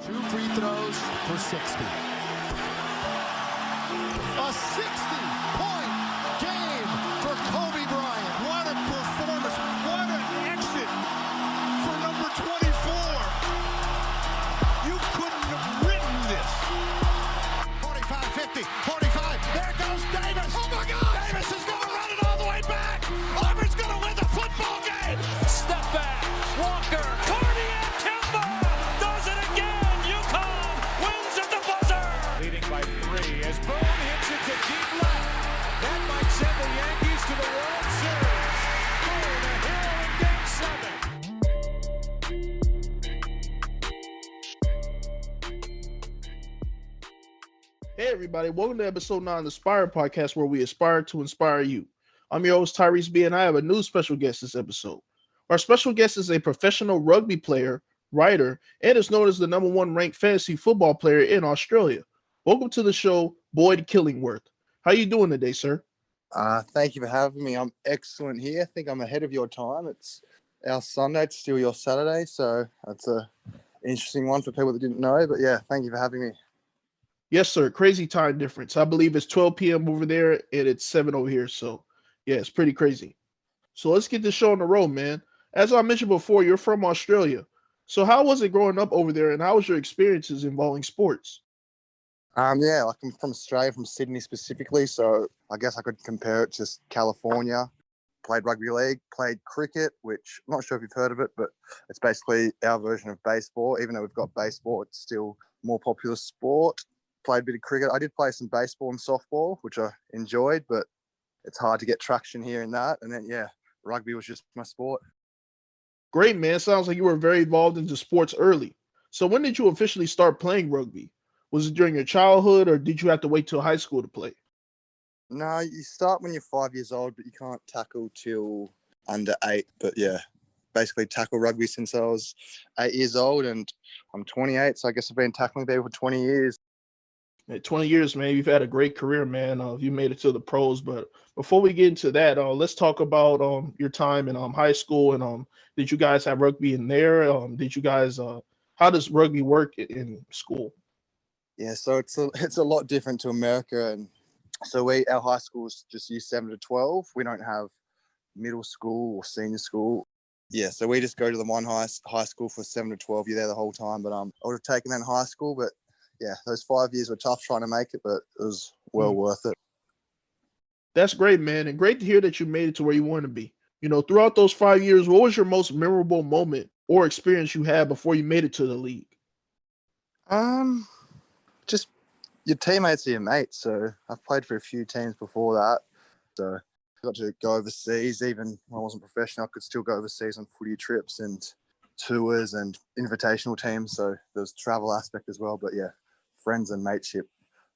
2 free throws for 60. A 60-point game for Kobe Bryant. What a performance. What an exit for number 24. You couldn't have written this. 45-50, 45. There goes Davis. Oh, my God. Davis is going to run it all the way back. Auburn's going to win the football game. Step back. Walker. Cardiac Kimba does it again. UConn wins at the buzzer. Leading by 3 as Boone hits it to deep left. That might send the Yankees to the World Series. Boone, a hero in Game 7. Hey everybody, welcome to episode 9 of the Aspire podcast, where we aspire to inspire you. I'm your host Tyrese B, and I have a new special guest this episode. Our special guest is a professional rugby player, writer, and is known as the #1 ranked fantasy football player in Australia. Welcome to the show, Boyd Killingworth. How you doing today, sir? Thank you for having me. I'm excellent here. I think I'm ahead of your time. It's our Sunday. It's still your Saturday, so that's a interesting one for people that didn't know. But yeah, thank you for having me. Yes, sir. Crazy time difference. I believe it's 12 p.m. over there, and it's 7 over here. So, yeah, it's pretty crazy. So let's get this show on the road, man. As I mentioned before, you're from Australia. So how was it growing up over there, and how was your experiences involving sports? Yeah, like I'm from Australia, from Sydney specifically, so I guess I could compare it to California. Played rugby league, played cricket, which I'm not sure if you've heard of it, but it's basically our version of baseball. Even though we've got baseball, it's still more popular sport. Played a bit of cricket. I did play some baseball and softball, which I enjoyed, but it's hard to get traction here in that. And then, yeah, rugby was just my sport. Great, man. Sounds like you were very involved into sports early. So when did you officially start playing rugby? Was it during your childhood, or did you have to wait till high school to play? No, you start when you're 5 years old, but you can't tackle till under 8. But yeah, basically tackle rugby since I was 8 years old, and I'm 28, so I guess I've been tackling people for 20 years. Man, 20 years, man. You've had a great career, man. You made it to the pros. But before we get into that, let's talk about your time in high school. And did you guys have rugby in there? Did you guys? How does rugby work in school? Yeah, so it's a lot different to America, and so our high schools just year 7 to 12. We don't have middle school or senior school. Yeah, so we just go to the one high school for 7 to 12. You're there the whole time. But I would have taken that in high school, but yeah, those 5 years were tough trying to make it, but it was well worth it. That's great, man, and great to hear that you made it to where you want to be. You know, throughout those 5 years, what was your most memorable moment or experience you had before you made it to the league? Just your teammates are your mates. So I've played for a few teams before that. So I got to go overseas. Even when I wasn't professional, I could still go overseas on footy trips and tours and invitational teams. So there's travel aspect as well. But yeah, friends and mateship,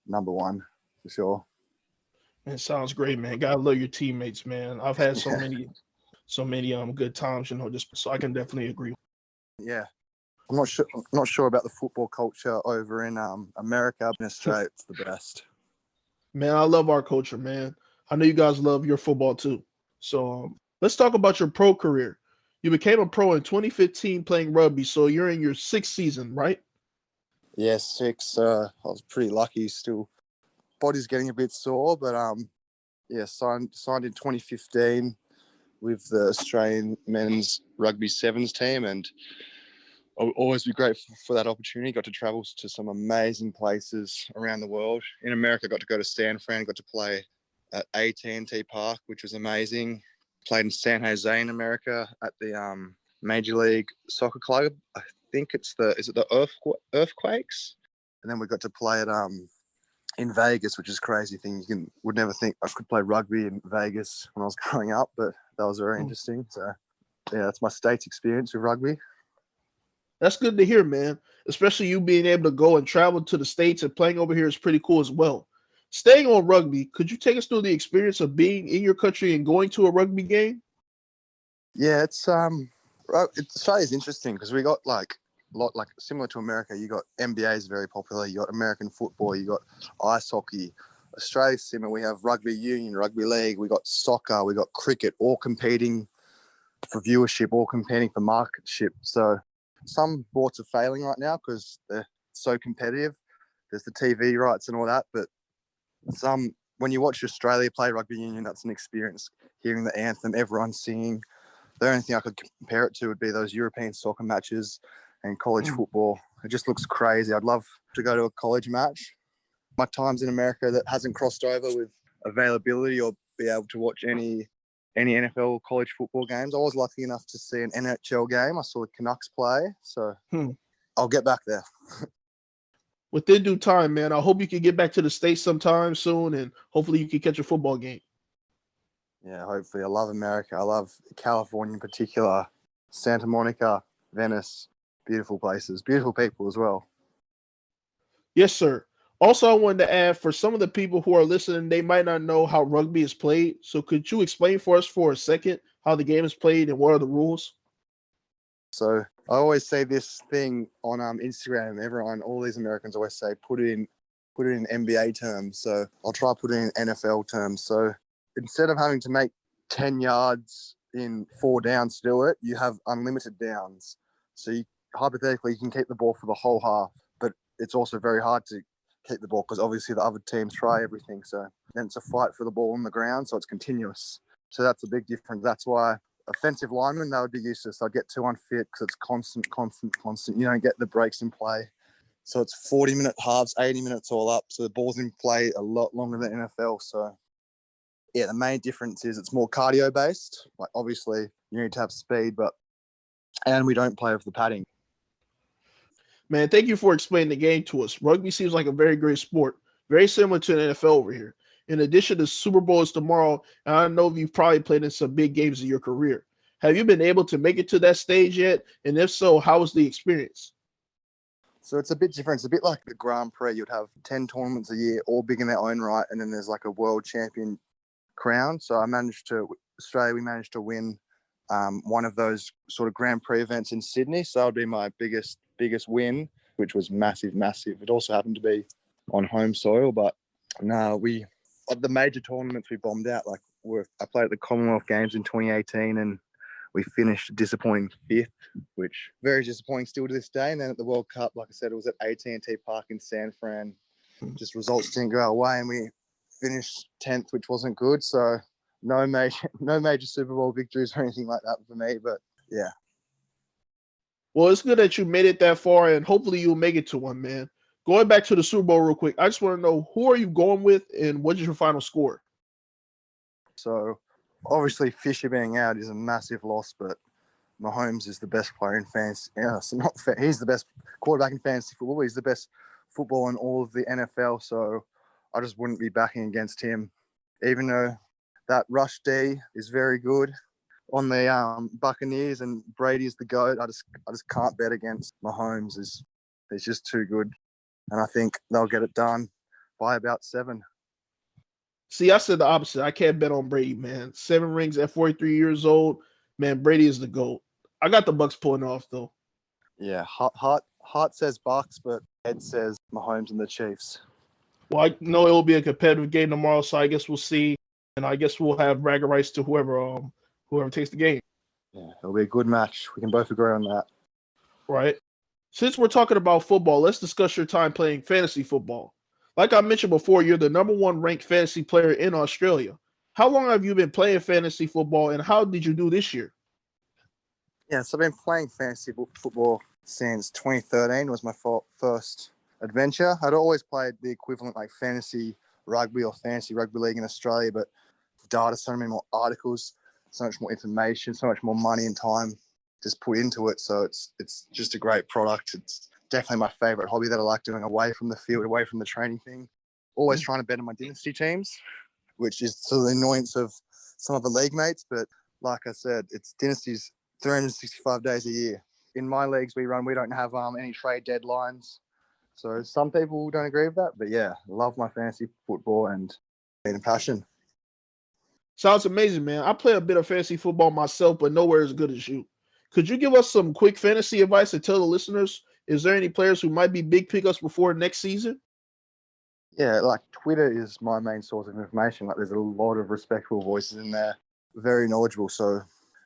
#1 for sure. It sounds great, man. Gotta love your teammates, man. I've had so many good times, just so I can definitely agree. Yeah. I'm not sure about the football culture over in America, but in Australia, it's the best. Man, I love our culture, man. I know you guys love your football too. So let's talk about your pro career. You became a pro in 2015 playing rugby, so you're in your 6th season, right? Yeah, 6. I was pretty lucky. Still, body's getting a bit sore, but yeah, signed in 2015 with the Australian men's rugby sevens team, and I'll always be grateful for that opportunity. Got to travel to some amazing places around the world. In America, got to go to San Fran, got to play at AT&T Park, which was amazing. Played in San Jose in America at the Major League Soccer Club. I think is it the Earthquakes? And then we got to play at in Vegas, which is a crazy thing. Would never think I could play rugby in Vegas when I was growing up, but that was very interesting. So yeah, that's my state's experience with rugby. That's good to hear, man. Especially you being able to go and travel to the States and playing over here is pretty cool as well. Staying on rugby, could you take us through the experience of being in your country and going to a rugby game? Yeah, Australia's interesting because we got like similar to America. You got NBA is very popular. You got American football. You got ice hockey. Australia's similar. We have rugby union, rugby league. We got soccer. We got cricket. All competing for viewership. All competing for marketship. So some sports are failing right now because they're so competitive. There's the TV rights and all that, but when you watch Australia play rugby union, that's an experience. Hearing the anthem, everyone singing. The only thing I could compare it to would be those European soccer matches and college football. It just looks crazy. I'd love to go to a college match. My times in America that hasn't crossed over with availability or be able to watch any NFL college football games. I was lucky enough to see an NHL game. I saw the Canucks play, so I'll get back there. Within due time, man. I hope you can get back to the States sometime soon, and hopefully you can catch a football game. Yeah, hopefully. I love America. I love California in particular, Santa Monica, Venice. Beautiful places, beautiful people as well. Yes, sir. Also, I wanted to add, for some of the people who are listening, they might not know how rugby is played. So could you explain for us for a second how the game is played and what are the rules? So I always say this thing on Instagram. All these Americans always say, put it in NBA terms. So I'll try to put it in NFL terms. So instead of having to make 10 yards in 4 downs to do it, you have unlimited downs. So hypothetically, you can keep the ball for the whole half, but it's also very hard to keep the ball because obviously the other teams try everything. So then it's a fight for the ball on the ground, so it's continuous. So that's a big difference. That's why offensive linemen, they would be useless. They'd get too unfit because it's constant. You don't get the breaks in play. So it's 40-minute halves, 80 minutes all up. So the ball's in play a lot longer than NFL. So yeah, the main difference is it's more cardio based. Like obviously you need to have speed, and we don't play with the padding. Man, thank you for explaining the game to us. Rugby seems like a very great sport, very similar to the NFL over here. In addition, the Super Bowl is tomorrow, and I know you've probably played in some big games in your career. Have you been able to make it to that stage yet? And if so, how was the experience? So it's a bit different. It's a bit like the Grand Prix. You'd have 10 tournaments a year, all big in their own right, and then there's like a world champion crown. So Australia, we managed to win one of those sort of Grand Prix events in Sydney. So that would be my biggest win, which was massive. It also happened to be on home soil, but no, of the major tournaments we bombed out. Like I played at the Commonwealth Games in 2018 and we finished a disappointing 5th, which very disappointing still to this day. And then at the World Cup, like I said, it was at AT&T Park in San Fran. Just results didn't go our way and we finished 10th, which wasn't good. So no major Super Bowl victories or anything like that for me, but yeah. Well, it's good that you made it that far, and hopefully you'll make it to one, man. Going back to the Super Bowl real quick, I just want to know, who are you going with and what is your final score? So obviously Fisher being out is a massive loss, but Mahomes is the best player in fantasy. Yeah, so he's the best quarterback in fantasy football. He's the best football in all of the NFL. So I just wouldn't be backing against him, even though that rush D is very good on the Buccaneers and Brady is the GOAT. I just can't bet against Mahomes. He's just too good. And I think they'll get it done by about 7. See, I said the opposite. I can't bet on Brady, man. 7 rings at 43 years old. Man, Brady is the GOAT. I got the Bucs pulling off, though. Yeah, heart says Bucks, but head says Mahomes and the Chiefs. Well, I know it will be a competitive game tomorrow, so I guess we'll see. And I guess we'll have bragging rights to whoever takes the game. Yeah, it'll be a good match. We can both agree on that. Right. Since we're talking about football, let's discuss your time playing fantasy football. Like I mentioned before, you're the number 1 ranked fantasy player in Australia. How long have you been playing fantasy football, and how did you do this year? Yeah, so I've been playing fantasy football since 2013 was my first adventure. I'd always played the equivalent like fantasy rugby or fantasy rugby league in Australia, but data, so many more articles, so much more information, so much more money and time just put into it. So it's just a great product. It's definitely my favorite hobby that I like doing away from the field, away from the training thing. Always trying to bet on my dynasty teams, which is to the annoyance of some of the league mates. But like I said, it's dynasties 365 days a year. In my leagues we run, we don't have any trade deadlines. So some people don't agree with that. But yeah, love my fantasy football and being a passion. Sounds amazing, man. I play a bit of fantasy football myself, but nowhere as good as you. Could you give us some quick fantasy advice and tell the listeners, is there any players who might be big pickups before next season? Yeah, like Twitter is my main source of information. Like there's a lot of respectful voices in there, very knowledgeable. So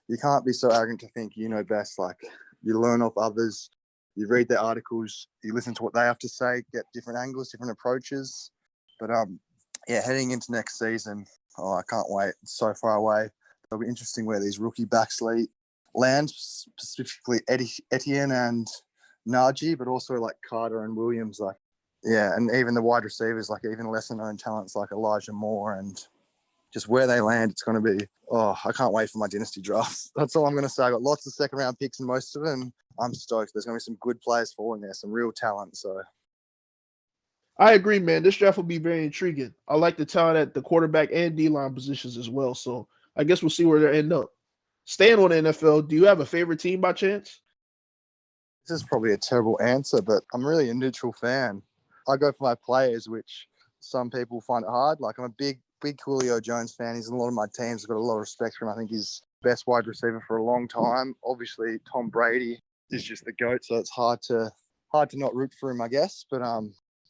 you can't be so arrogant to think you know best. Like you learn off others. you read their articles, you listen to what they have to say, get different angles, different approaches. But heading into next season, I can't wait. It's so far away. It'll be interesting where these rookie backs land, specifically Etienne and Najee, but also like Carter and Williams, and even the wide receivers, like even lesser known talents like Elijah Moore, and just where they land, it's going to be, I can't wait for my dynasty drafts. That's all I'm going to say. I got lots of second round picks in most of it, and I'm stoked. There's going to be some good players falling there, some real talent. So I agree, man. This draft will be very intriguing. I like the talent at the quarterback and D-line positions as well. So I guess we'll see where they end up. Staying on the NFL, do you have a favorite team by chance? this is probably a terrible answer, but I'm really a neutral fan. I go for my players, which some people find it hard. Like, I'm a big Julio Jones fan. He's in a lot of my teams. I've got a lot of respect for him. I think he's best wide receiver for a long time. Obviously, Tom Brady is just the GOAT, so it's hard to not root for him, I guess. But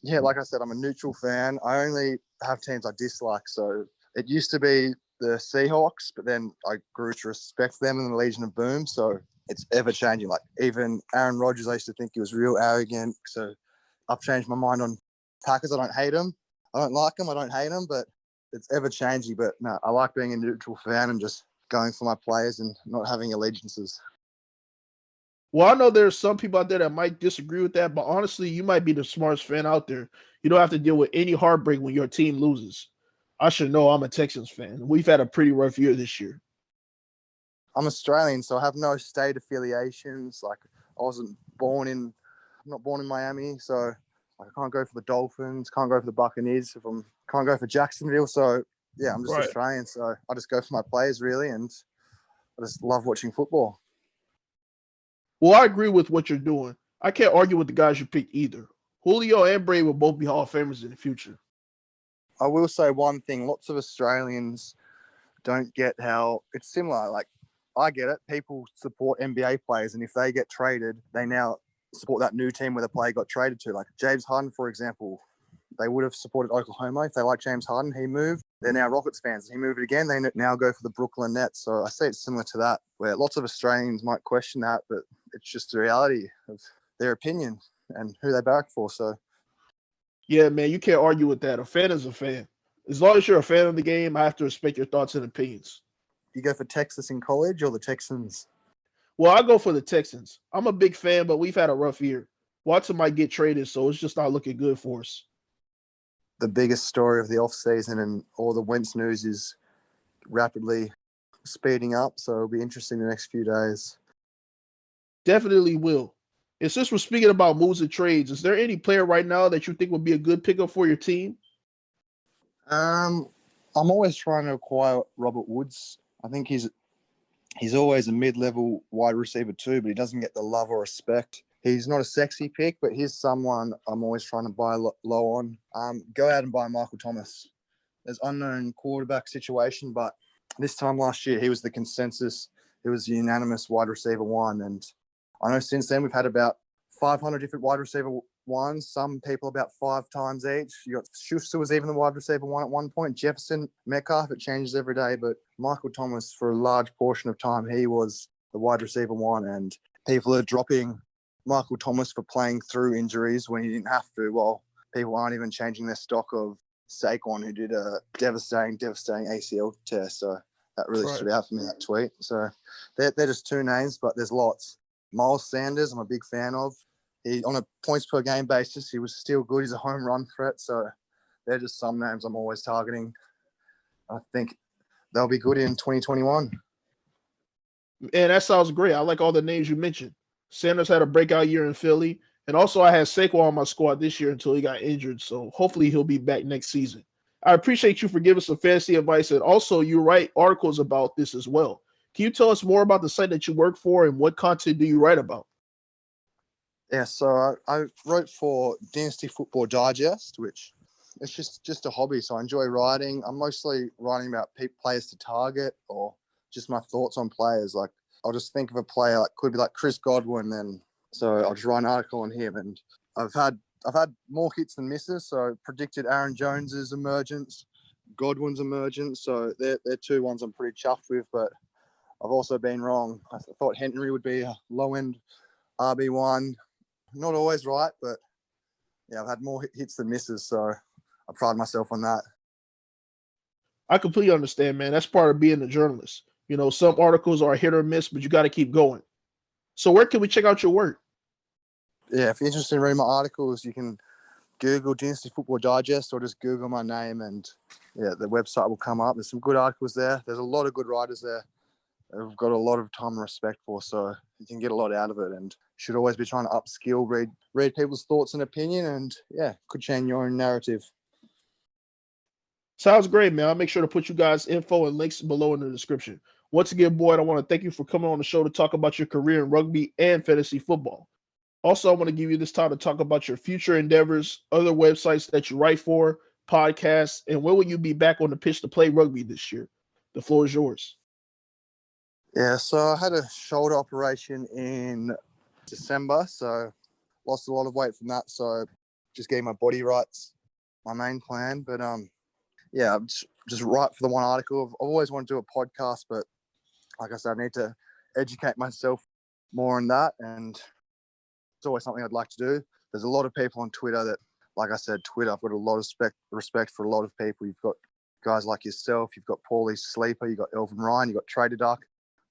like I said, I'm a neutral fan. I only have teams I dislike. So it used to be the Seahawks, but then I grew to respect them in the Legion of Boom. So it's ever changing. Like, even Aaron Rodgers, I used to think he was real arrogant. So I've changed my mind on Packers. I don't hate them. I don't like them. I don't hate them, but it's ever changing. But no, I like being a neutral fan and just going for my players and not having allegiances. Well, I know there's some people out there that might disagree with that, but honestly, you might be the smartest fan out there. You don't have to deal with any heartbreak when your team loses. I should know I'm a Texans fan. We've had a pretty rough year this year. I'm Australian, so I have no state affiliations. Like, I'm not born in Miami, so I can't go for the Dolphins, can't go for the Buccaneers, can't go for Jacksonville. So yeah, I'm just Australian, so I just go for my players really, and I just love watching football. Well, I agree with what you're doing. I can't argue with the guys you picked either. Julio and Brady will both be Hall of Famers in the future. I will say one thing: lots of Australians don't get how it's similar. Like, I get it. People support NBA players, and if they get traded, they now support that new team where the player got traded to. Like James Harden, for example, they would have supported Oklahoma if they like James Harden. He moved. They're now Rockets fans. He moved again. They now go for the Brooklyn Nets. So I say it's similar to that, where lots of Australians might question that, but it's just the reality of their opinion and who they back for. So Yeah, man, you can't argue with that. A fan is a fan. As long as you're a fan of the game, I have to respect your thoughts and opinions. you go for Texas in college or the Texans? Well, I go for the Texans. I'm a big fan, but we've had a rough year. Watson might get traded, so it's just not looking good for us. The biggest story of the offseason and all the Wentz news is rapidly speeding up. So it'll be interesting the next few days. Definitely will. And since we're speaking about moves and trades, is there any player right now that you think would be a good pickup for your team? I'm always trying to acquire Robert Woods. I think he's always a mid-level wide receiver too, but he doesn't get the love or respect. He's not a sexy pick, but he's someone I'm always trying to buy low on. Go out and buy Michael Thomas. There's unknown quarterback situation, but this time last year he was the consensus. It was the unanimous wide receiver one, and I know since then we've had about 500 different wide receiver ones. Some people about 5 times each. You got Schuster was even the wide receiver one at one point. Jefferson, Metcalf, it changes every day. But Michael Thomas, for a large portion of time, he was the wide receiver one. And people are dropping Michael Thomas for playing through injuries when he didn't have to. Well, people aren't even changing their stock of Saquon, who did a devastating ACL tear. So that really stood out for me, that tweet. So they're just 2 names, but there's lots. Miles Sanders, I'm a big fan of. He, on a points per game basis, he was still good. He's a home run threat. So they're just some names I'm always targeting. I think they'll be good in 2021. And that sounds great. I like all the names you mentioned. Sanders had a breakout year in Philly. And also I had Saquon on my squad this year until he got injured. So hopefully he'll be back next season. I appreciate you for giving some fantasy advice. And also you write articles about this as well. Can you tell us more about the site that you work for and what content do you write about? Yeah, so I wrote for Dynasty Football Digest, which it's just a hobby. So I enjoy writing. I'm mostly writing about players to target or just my thoughts on players. Like, I'll just think of a player, like could be like Chris Godwin, and so I'll just write an article on him. And I've had more hits than misses. So I predicted Aaron Jones's emergence, Godwin's emergence. So they're 2 ones I'm pretty chuffed with, but I've also been wrong. I thought Henry would be a low-end RB1. not always right, but yeah, I've had more hits than misses, so I pride myself on that. I completely understand, man. That's part of being a journalist. You know, some articles are hit or miss, but you got to keep going. So where can we check out your work? Yeah, if you're interested in reading my articles, you can Google Dynasty Football Digest or just Google my name and yeah, the website will come up. There's some good articles there. There's a lot of good writers there. I've got a lot of time and respect for, so you can get a lot out of it and should always be trying to upskill, read people's thoughts and opinion, and yeah, could change your own narrative. Sounds great, man. I'll make sure to put you guys' info and links below in the description. Once again, Boyd, I want to thank you for coming on the show to talk about your career in rugby and fantasy football. Also, I want to give you this time to talk about your future endeavors, other websites that you write for, podcasts, and when will you be back on the pitch to play rugby this year? The floor is yours. Yeah, so I had a shoulder operation in December, so lost a lot of weight from that. So just getting my body right's my main plan. But yeah, I'm just write for the one article. I've always wanted to do a podcast, but like I said, I need to educate myself more on that, and it's always something I'd like to do. There's a lot of people on Twitter that, like I said, Twitter, I've got a lot of respect for a lot of people. You've got guys like yourself, you've got Paulie Sleeper, you've got Elvin Ryan, you've got Trader Duck.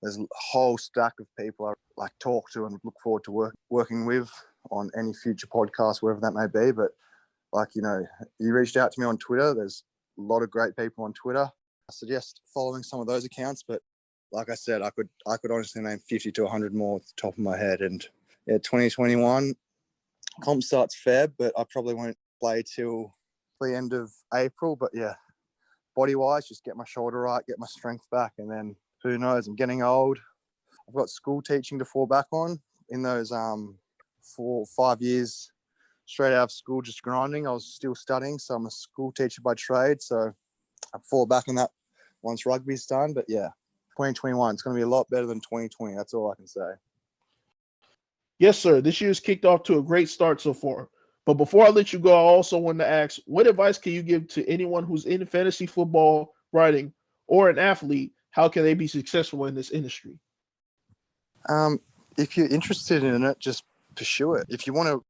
There's a whole stack of people I like talk to and look forward to working with on any future podcast, wherever that may be. But like, you know, you reached out to me on Twitter. There's a lot of great people on Twitter. I suggest following some of those accounts, but like I said, I could honestly name 50 to 100 more off the top of my head. And yeah, 2021 comp starts Feb, but I probably won't play till the end of April. But yeah, body wise, just get my shoulder right, get my strength back, and then who knows? I'm getting old. I've got school teaching to fall back on in those 4 or 5 years straight out of school, just grinding. I was still studying, so I'm a school teacher by trade. So I fall back on that once rugby's done. But yeah, 2021, it's going to be a lot better than 2020. That's all I can say. Yes, sir. This year's kicked off to a great start so far. But before I let you go, I also want to ask, what advice can you give to anyone who's in fantasy football, writing, or an athlete? How can they be successful in this industry? If you're interested in it, just pursue it. If you want to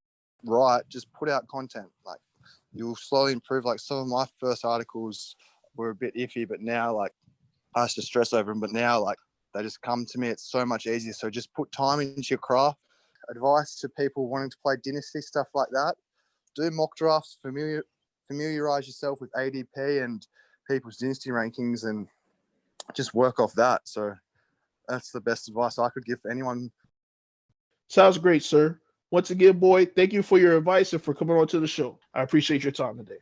write, just put out content. Like, you'll slowly improve. Like, some of my first articles were a bit iffy, but now, like, I used to stress over them, but now, like, they just come to me. It's so much easier. So just put time into your craft. Advice to people wanting to play dynasty, stuff like that. Do mock drafts, familiarize yourself with ADP and people's dynasty rankings, and just work off that. So that's the best advice I could give for anyone. Sounds great, sir. Once again, Boyd, thank you for your advice and for coming on to the show. I appreciate your time today.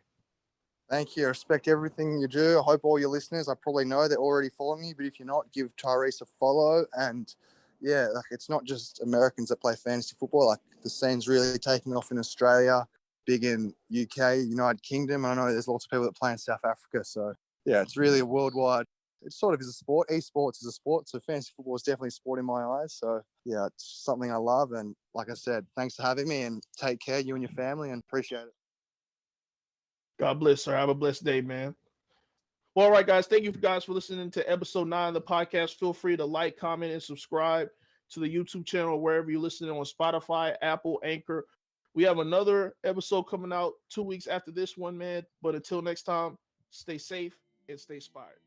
Thank you. I respect everything you do. I hope all your listeners, I probably know they're already following me, but if you're not, give Tyrese a follow. And yeah, like, it's not just Americans that play fantasy football. Like, the scene's really taking off in Australia, big in UK, United Kingdom. I know there's lots of people that play in South Africa. So yeah, it's really a worldwide, it sort of is a sport. Esports is a sport. So fantasy football is definitely a sport in my eyes. So yeah, it's something I love. And like I said, thanks for having me, and take care, you and your family, and appreciate it. God bless, sir. Have a blessed day, man. Well, all right, guys. Thank you guys for listening to episode 9 of the podcast. Feel free to like, comment, and subscribe to the YouTube channel, wherever you're listening, on Spotify, Apple, Anchor. We have another episode coming out 2 weeks after this one, man. But until next time, stay safe and stay inspired.